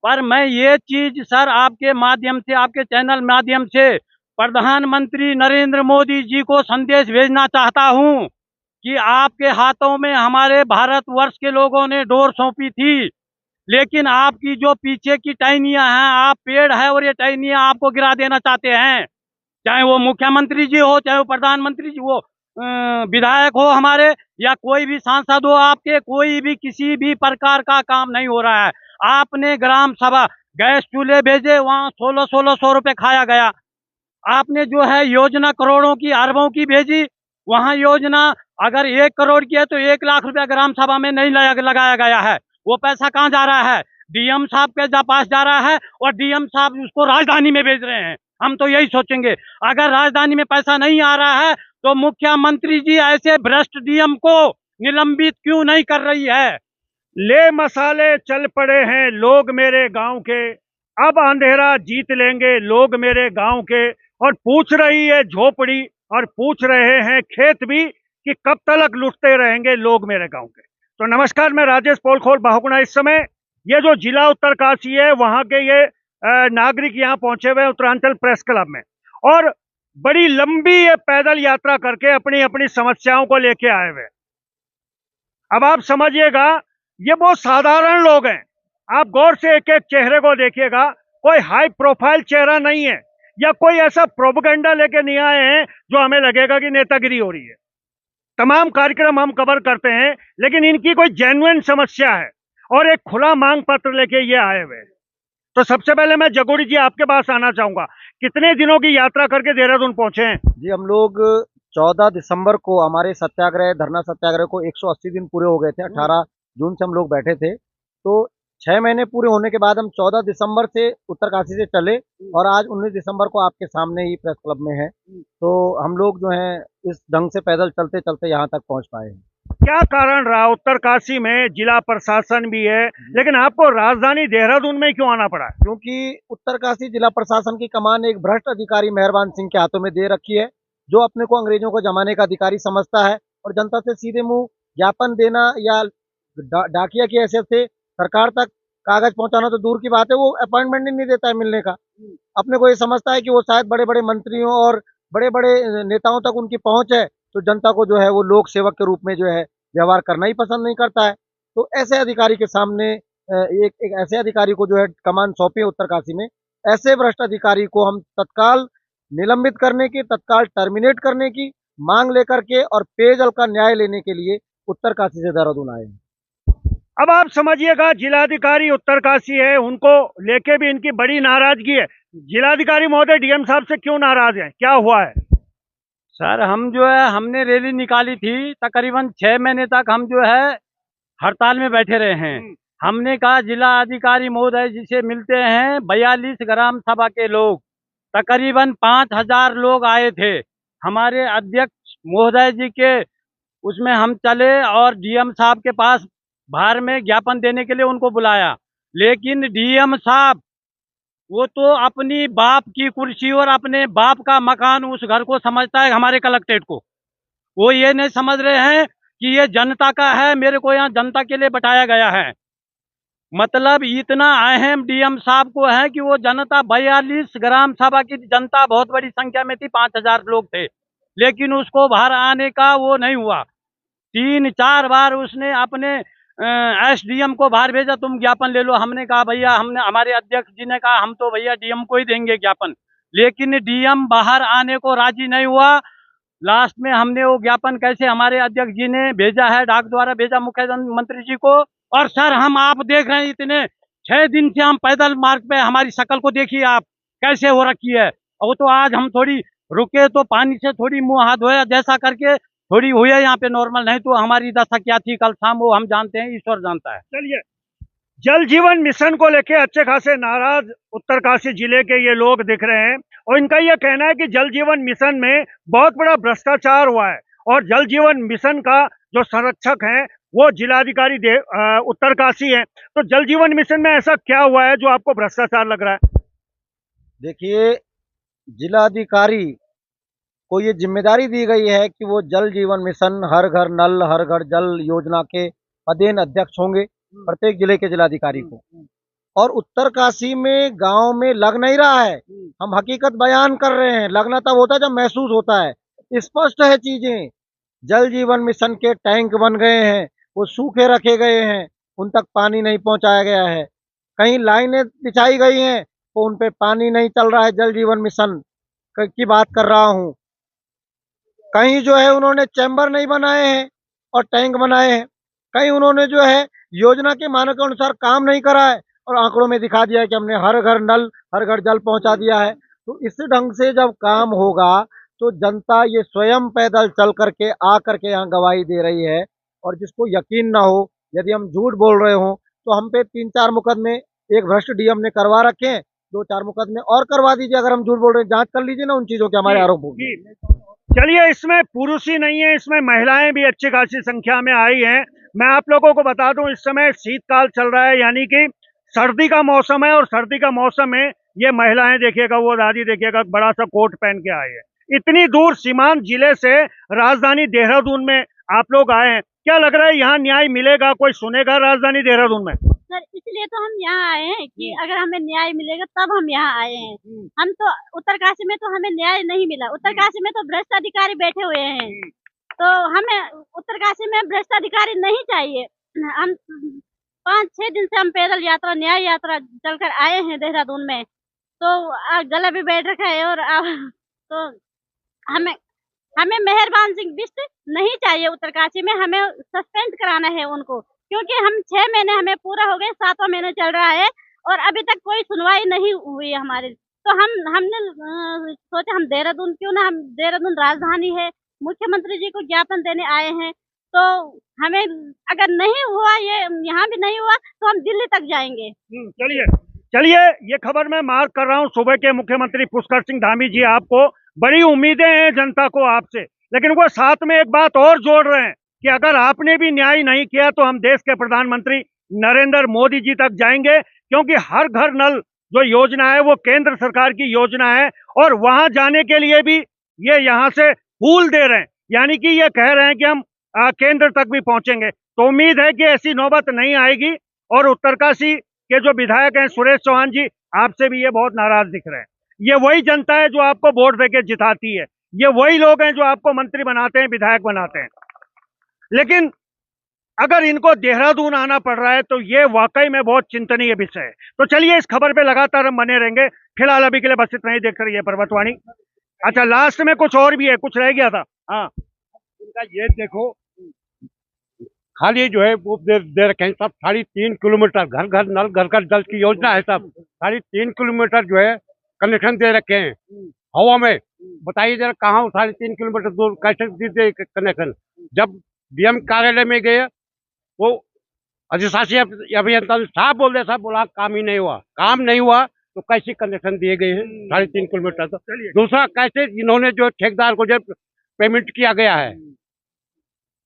पर मैं ये चीज सर आपके माध्यम से, आपके चैनल माध्यम से प्रधानमंत्री नरेंद्र मोदी जी को संदेश भेजना चाहता हूं कि आपके हाथों में हमारे भारतवर्ष के लोगों ने डोर सौंपी थी, लेकिन आपकी जो पीछे की टहनियां हैं, आप पेड़ है और ये टहनियां आपको गिरा देना चाहते हैं। चाहे वो मुख्यमंत्री जी हो, चाहे वो प्रधानमंत्री जी हो, विधायक हो हमारे, या कोई भी सांसद हो आपके, कोई भी किसी भी प्रकार का काम नहीं हो रहा है। आपने ग्राम सभा गैस चूल्हे भेजे, वहां 1600 खाया गया। आपने जो है योजना करोड़ों की अरबों की भेजी, वहां योजना अगर 1 करोड़ की है तो 1 लाख रुपया ग्राम सभा में नहीं लगाया गया है। वो पैसा कहाँ जा रहा है? डीएम साहब के पास जा रहा है, और डीएम साहब उसको राजधानी में भेज रहे हैं। हम तो यही सोचेंगे, अगर राजधानी में पैसा नहीं आ रहा है तो मुख्यमंत्री जी ऐसे भ्रष्ट डीएम को निलंबित क्यों नहीं कर रही है? ले मसाले चल पड़े हैं लोग मेरे गांव के, अब अंधेरा जीत लेंगे लोग मेरे गांव के। और पूछ रही है झोपड़ी और पूछ रहे हैं खेत भी कि कब तक लुटते रहेंगे लोग मेरे गांव के। तो नमस्कार, मैं राजेश पोलखोल बहुगुणा। इस समय ये जो जिला उत्तरकाशी है वहां के ये नागरिक यहाँ पहुंचे हुए उत्तरांचल प्रेस क्लब में, और बड़ी लंबी ये पैदल यात्रा करके अपनी अपनी समस्याओं को लेके आए हुए। अब आप समझिएगा, ये बहुत साधारण लोग हैं। आप गौर से एक एक चेहरे को देखिएगा, कोई हाई प्रोफाइल चेहरा नहीं है, या कोई ऐसा प्रोपेगेंडा लेके नहीं आए हैं जो हमें लगेगा कि नेतागिरी हो रही है। तमाम कार्यक्रम हम कवर करते हैं, लेकिन इनकी कोई जेन्युइन समस्या है और एक खुला मांग पत्र लेके ये आए हुए हैं। तो सबसे पहले मैं जगोड़ी जी आपके पास आना चाहूंगा, कितने दिनों की यात्रा करके देहरादून पहुंचे हैं? जी, हम लोग 14 दिसंबर को हमारे सत्याग्रह धरना सत्याग्रह को 180 दिन पूरे हो गए थे। 18 जून से हम लोग बैठे थे, तो 6 महीने पूरे होने के बाद हम 14 दिसंबर से उत्तरकाशी से चले, और आज 19 दिसंबर को आपके सामने ही प्रेस क्लब में है। तो हम लोग जो है इस ढंग से पैदल चलते चलते यहाँ तक पहुँच पाए हैं। क्या कारण रहा? उत्तरकाशी में जिला प्रशासन भी है, लेकिन आपको राजधानी देहरादून में क्यों आना पड़ा? क्योंकि उत्तरकाशी जिला प्रशासन की कमान एक भ्रष्ट अधिकारी मेहरबान सिंह के हाथों में दे रखी है, जो अपने को अंग्रेजों को जमाने का अधिकारी समझता है, और जनता से सीधे मुंह ज्ञापन देना या डाकिया की हैसियत से सरकार तक कागज पहुंचाना तो दूर की बात है, वो अपॉइंटमेंट ही नहीं देता है मिलने का। अपने को ये समझता है कि वो शायद बड़े बड़े मंत्रियों और बड़े बड़े नेताओं तक उनकी पहुंच है, तो जनता को जो है वो लोक सेवक के रूप में जो है व्यवहार करना ही पसंद नहीं करता है। तो ऐसे अधिकारी के सामने एक ऐसे अधिकारी को जो है कमान सौंपी है उत्तरकाशी में, ऐसे भ्रष्ट अधिकारी को हम तत्काल निलंबित करने की, तत्काल टर्मिनेट करने की मांग लेकर के और पेयजल का न्याय लेने के लिए उत्तरकाशी से देहरादून आए हैं। अब आप समझिएगा, जिलाधिकारी उत्तरकाशी है, उनको लेके भी इनकी बड़ी नाराजगी है। जिलाधिकारी महोदय डीएम साहब से क्यों नाराज हैं, क्या हुआ है? सर हम जो है, हमने रैली निकाली थी, तकरीबन 6 महीने तक हम जो है हड़ताल में बैठे रहे हैं। हमने कहा जिला अधिकारी महोदय जी से मिलते हैं। 42 ग्राम सभा के लोग, तकरीबन 5000 लोग आए थे। हमारे अध्यक्ष महोदय जी के उसमें हम चले और डीएम साहब के पास बाहर में ज्ञापन देने के लिए उनको बुलाया, लेकिन डीएम साहब वो तो अपनी बाप की कुर्सी और अपने बाप का मकान, उस घर को समझता है हमारे कलेक्ट्रेट को। वो ये नहीं समझ रहे हैं कि ये जनता का है, मेरे को यहाँ जनता के लिए बैठाया गया है। मतलब इतना अहम डीएम साहब को है कि वो जनता 42 ग्राम सभा की जनता बहुत बड़ी संख्या में थी, 5000 लोग थे, लेकिन उसको बाहर आने का वो नहीं हुआ। 3-4 बार उसने अपने एसडीएम को बाहर भेजा, तुम ज्ञापन ले लो। हमने कहा भैया, हमने हमारे अध्यक्ष जी ने कहा हम तो भैया डीएम को ही देंगे ज्ञापन, लेकिन डीएम बाहर आने को राजी नहीं हुआ। लास्ट में हमने वो ज्ञापन कैसे हमारे अध्यक्ष जी ने भेजा है, डाक द्वारा भेजा मुख्यमंत्री जी को। और सर हम आप देख रहे हैं, इतने 6 दिन से हम पैदल मार्ग पे, हमारी शक्ल को देखिए आप कैसे हो रखी है। और वो तो आज हम थोड़ी रुके तो पानी से थोड़ी मुंह हाथ धोया जैसा करके थोड़ी हुई है यहाँ पे नॉर्मल, नहीं तो हमारी दशा क्या थी कल शाम वो हम जानते हैं, ईश्वर जानता है। चलिए, जल जीवन मिशन को लेके अच्छे खासे नाराज उत्तरकाशी जिले के ये लोग दिख रहे हैं, और इनका ये कहना है कि जल जीवन मिशन में बहुत बड़ा भ्रष्टाचार हुआ है, और जल जीवन मिशन का जो संरक्षक है वो जिलाधिकारी उत्तरकाशी है। तो जल जीवन मिशन में ऐसा क्या हुआ है जो आपको भ्रष्टाचार लग रहा है? देखिए, जिलाधिकारी को ये जिम्मेदारी दी गई है कि वो जल जीवन मिशन हर घर नल हर घर जल योजना के पदेन अध्यक्ष होंगे प्रत्येक जिले के जिलाधिकारी को। और उत्तरकाशी में गांव में लग नहीं रहा है। हम हकीकत बयान कर रहे हैं, लगना तब होता है जब महसूस होता है। स्पष्ट है चीजें। जल जीवन मिशन के टैंक बन गए हैं, वो सूखे रखे गए हैं, उन तक पानी नहीं पहुंचाया गया है। कहीं लाइनें बिछाई गई हैं तो उन पे पानी नहीं चल रहा है। जल जीवन मिशन की बात कर रहा हूँ। कहीं जो है उन्होंने चैम्बर नहीं बनाए हैं और टैंक बनाए हैं। कहीं उन्होंने जो है योजना के मानक के अनुसार काम नहीं करा है और आंकड़ों में दिखा दिया है कि हमने हर घर नल, हर घर जल पहुंचा दिया है। तो इस ढंग से जब काम होगा तो जनता ये स्वयं पैदल चल करके आ करके यहाँ गवाही दे रही है। और जिसको यकीन ना हो, यदि हम झूठ बोल रहे हो तो हम पे 3-4 मुकदमे एक भ्रष्ट डीएम ने करवा रखे हैं, 2-4 मुकदमे और करवा दीजिए। अगर हम झूठ बोल रहे हैं, जांच कर लीजिए ना उन चीजों के हमारे आरोप होंगे। चलिए, इसमें पुरुष ही नहीं है, इसमें महिलाएं भी अच्छी खासी संख्या में आई हैं। मैं आप लोगों को बता दूं, इस समय शीतकाल चल रहा है, यानी कि सर्दी का मौसम है। और सर्दी का मौसम में ये महिलाएं देखिएगा, वो दादी देखिएगा, बड़ा सा कोट पहन के आए हैं। इतनी दूर सीमांत जिले से राजधानी देहरादून में आप लोग आए हैं। क्या लग रहा है, यहाँ न्याय मिलेगा? कोई सुनेगा राजधानी देहरादून में? सर, इसलिए तो हम यहाँ आए हैं कि अगर हमें न्याय मिलेगा तब हम यहाँ आए हैं। हम तो उत्तरकाशी में तो हमें न्याय नहीं मिला। उत्तरकाशी में तो भ्रष्ट अधिकारी बैठे हुए हैं, तो हमें उत्तरकाशी में भ्रष्ट अधिकारी नहीं चाहिए। हम 5-6 दिन से हम पैदल यात्रा, न्याय यात्रा चलकर आए हैं देहरादून में, तो गला भी बैठ रखा है। और तो हमें हमें मेहरबान सिंह बिष्ट नहीं चाहिए उत्तरकाशी में। हमें सस्पेंड कराना है उनको, क्योंकि हम 6 महीने हमें पूरा हो गए, 7वां महीना चल रहा है और अभी तक कोई सुनवाई नहीं हुई है हमारी। तो हमने सोचा हम देहरादून क्यों ना, हम देहरादून राजधानी है, मुख्यमंत्री जी को ज्ञापन देने आए हैं। तो हमें अगर नहीं हुआ, ये यहाँ भी नहीं हुआ, तो हम दिल्ली तक जाएंगे। चलिए चलिए, ये खबर मैं मार्क कर रहा हूँ। सुबह के मुख्यमंत्री पुष्कर सिंह धामी जी, आपको बड़ी उम्मीदें हैं जनता को आपसे, लेकिन वो साथ में एक बात और जोड़ रहे हैं कि अगर आपने भी न्याय नहीं किया तो हम देश के प्रधानमंत्री नरेंद्र मोदी जी तक जाएंगे, क्योंकि हर घर नल जो योजना है वो केंद्र सरकार की योजना है। और वहां जाने के लिए भी ये यहाँ से फूल दे रहे हैं, यानी कि ये कह रहे हैं कि हम केंद्र तक भी पहुंचेंगे। तो उम्मीद है कि ऐसी नौबत नहीं आएगी। और उत्तरकाशी के जो विधायक हैं सुरेश चौहान जी, आपसे भी ये बहुत नाराज दिख रहे हैं। ये वही जनता है जो आपको वोट देके जिताती है, ये वही लोग हैं जो आपको मंत्री बनाते हैं, विधायक बनाते हैं। लेकिन अगर इनको देहरादून आना पड़ रहा है तो ये वाकई में बहुत चिंतनीय विषय है। तो चलिए, इस खबर पे लगातार हम बने रहेंगे। फिलहाल अभी के लिए बस इतना ही। देख रही है पर्वतवाणी। अच्छा, लास्ट में कुछ और भी है, कुछ रह गया था। हाँ, इनका ये देखो, खाली जो है वो दे रखे हैं सब। 3.5 किलोमीटर घर घर नल, घर घर जल की योजना है सब। 3.5 किलोमीटर जो है कनेक्शन दे रखे हैं हवा में। बताइए जरा, कहाँ 3.5 किलोमीटर दूर कैसे दे कनेक्शन? जब डीएम कार्यालय में गए, वो अधिशासी अभियंता साहब बोल रहे, साहब बोला काम ही नहीं हुआ। काम नहीं हुआ तो कैसे कनेक्शन दिए गए हैं 3.5 किलोमीटर? तो दूसरा, कैसे इन्होंने जो ठेकेदार को जो पेमेंट किया गया है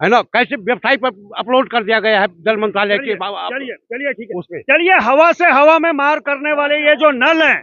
ना, कैसे वेबसाइट पर अपलोड कर दिया गया है जल मंत्रालय के। चलिए ठीक है, उसमें चलिए। हवा से हवा में मार करने वाले ये जो नल हैं,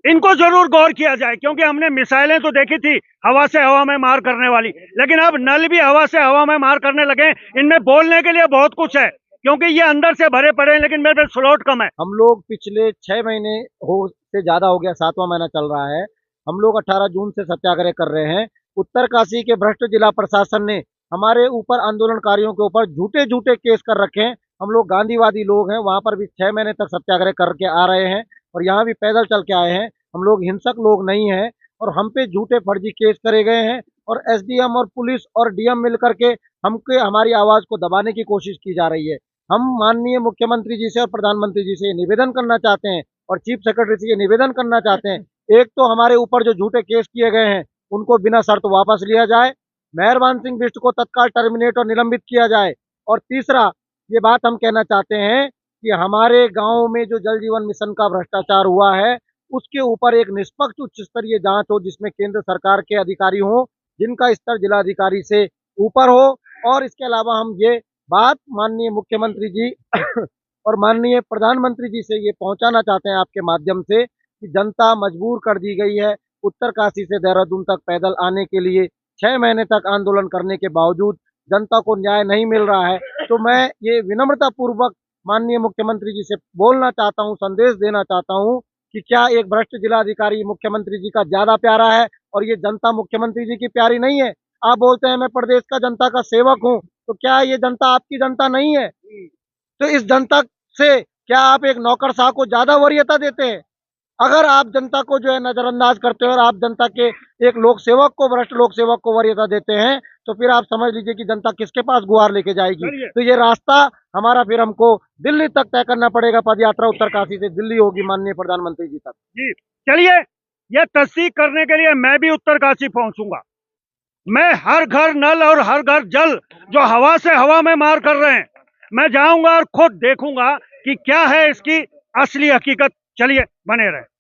इनको जरूर गौर किया जाए, क्योंकि हमने मिसाइलें तो देखी थी हवा से हवा में मार करने वाली, लेकिन अब नल भी हवा से हवा में मार करने लगे। इनमें बोलने के लिए बहुत कुछ है, क्योंकि ये अंदर से भरे पड़े हैं, लेकिन मेरे पे स्लॉट कम है। हम लोग पिछले 6 महीने से ज्यादा हो गया, 7वां महीना चल रहा है। हम लोग 18 जून से सत्याग्रह कर रहे हैं। उत्तरकाशी के भ्रष्ट जिला प्रशासन ने हमारे ऊपर, आंदोलनकारियों के ऊपर झूठे झूठे केस कर रखे हैं। हम लोग गांधीवादी लोग हैं, वहां पर भी 6 महीने तक सत्याग्रह करके आ रहे हैं और यहाँ भी पैदल चल के आए हैं। हम लोग हिंसक लोग नहीं हैं और हम पे झूठे फर्जी केस करे गए हैं। और एसडीएम और पुलिस और डीएम मिलकर के हमारी आवाज को दबाने की कोशिश की जा रही है। हम माननीय मुख्यमंत्री जी से और प्रधानमंत्री जी से निवेदन करना चाहते हैं और चीफ सेक्रेटरी से ये निवेदन करना चाहते हैं, एक तो हमारे ऊपर जो झूठे केस किए गए हैं उनको बिना शर्त वापस लिया जाए, मेहरबान सिंह बिष्ट को तत्काल टर्मिनेट और निलंबित किया जाए। और तीसरा, ये बात हम कहना चाहते हैं कि हमारे गांव में जो जल जीवन मिशन का भ्रष्टाचार हुआ है उसके ऊपर एक निष्पक्ष उच्च स्तरीय जांच हो, जिसमें केंद्र सरकार के अधिकारी हों, जिनका स्तर जिलाधिकारी से ऊपर हो। और इसके अलावा हम ये बात माननीय मुख्यमंत्री जी और माननीय प्रधानमंत्री जी से ये पहुंचाना चाहते हैं आपके माध्यम से कि जनता मजबूर कर दी गई है उत्तरकाशी से देहरादून तक पैदल आने के लिए। 6 महीने तक आंदोलन करने के बावजूद जनता को न्याय नहीं मिल रहा है। तो मैं ये विनम्रता पूर्वक माननीय मुख्यमंत्री जी से बोलना चाहता हूं, संदेश देना चाहता हूं कि क्या एक भ्रष्ट जिलाधिकारी मुख्यमंत्री जी का ज्यादा प्यारा है और ये जनता मुख्यमंत्री जी की प्यारी नहीं है। आप बोलते हैं मैं प्रदेश का जनता का सेवक हूं, तो क्या ये जनता आपकी जनता नहीं है? तो इस जनता से क्या आप एक नौकरशाह को ज्यादा वरीयता देते हैं? अगर आप जनता को जो है नजरअंदाज करते हो और आप जनता के एक लोक सेवक को, भ्रष्ट लोक सेवक को वरीयता देते हैं, तो फिर आप समझ लीजिए कि जनता किसके पास गुहार लेके जाएगी। चलिए। तो ये रास्ता हमारा फिर हमको दिल्ली तक तय करना पड़ेगा। पद यात्रा उत्तरकाशी से दिल्ली होगी माननीय प्रधानमंत्री जी तक। जी चलिए, यह तस्दीक करने के लिए मैं भी उत्तरकाशी पहुंचूंगा। मैं हर घर नल और हर घर जल जो हवा से हवा में मार कर रहे हैं, मैं जाऊंगा और खुद देखूंगा कि क्या है इसकी असली हकीकत। चलिए, बने रहे।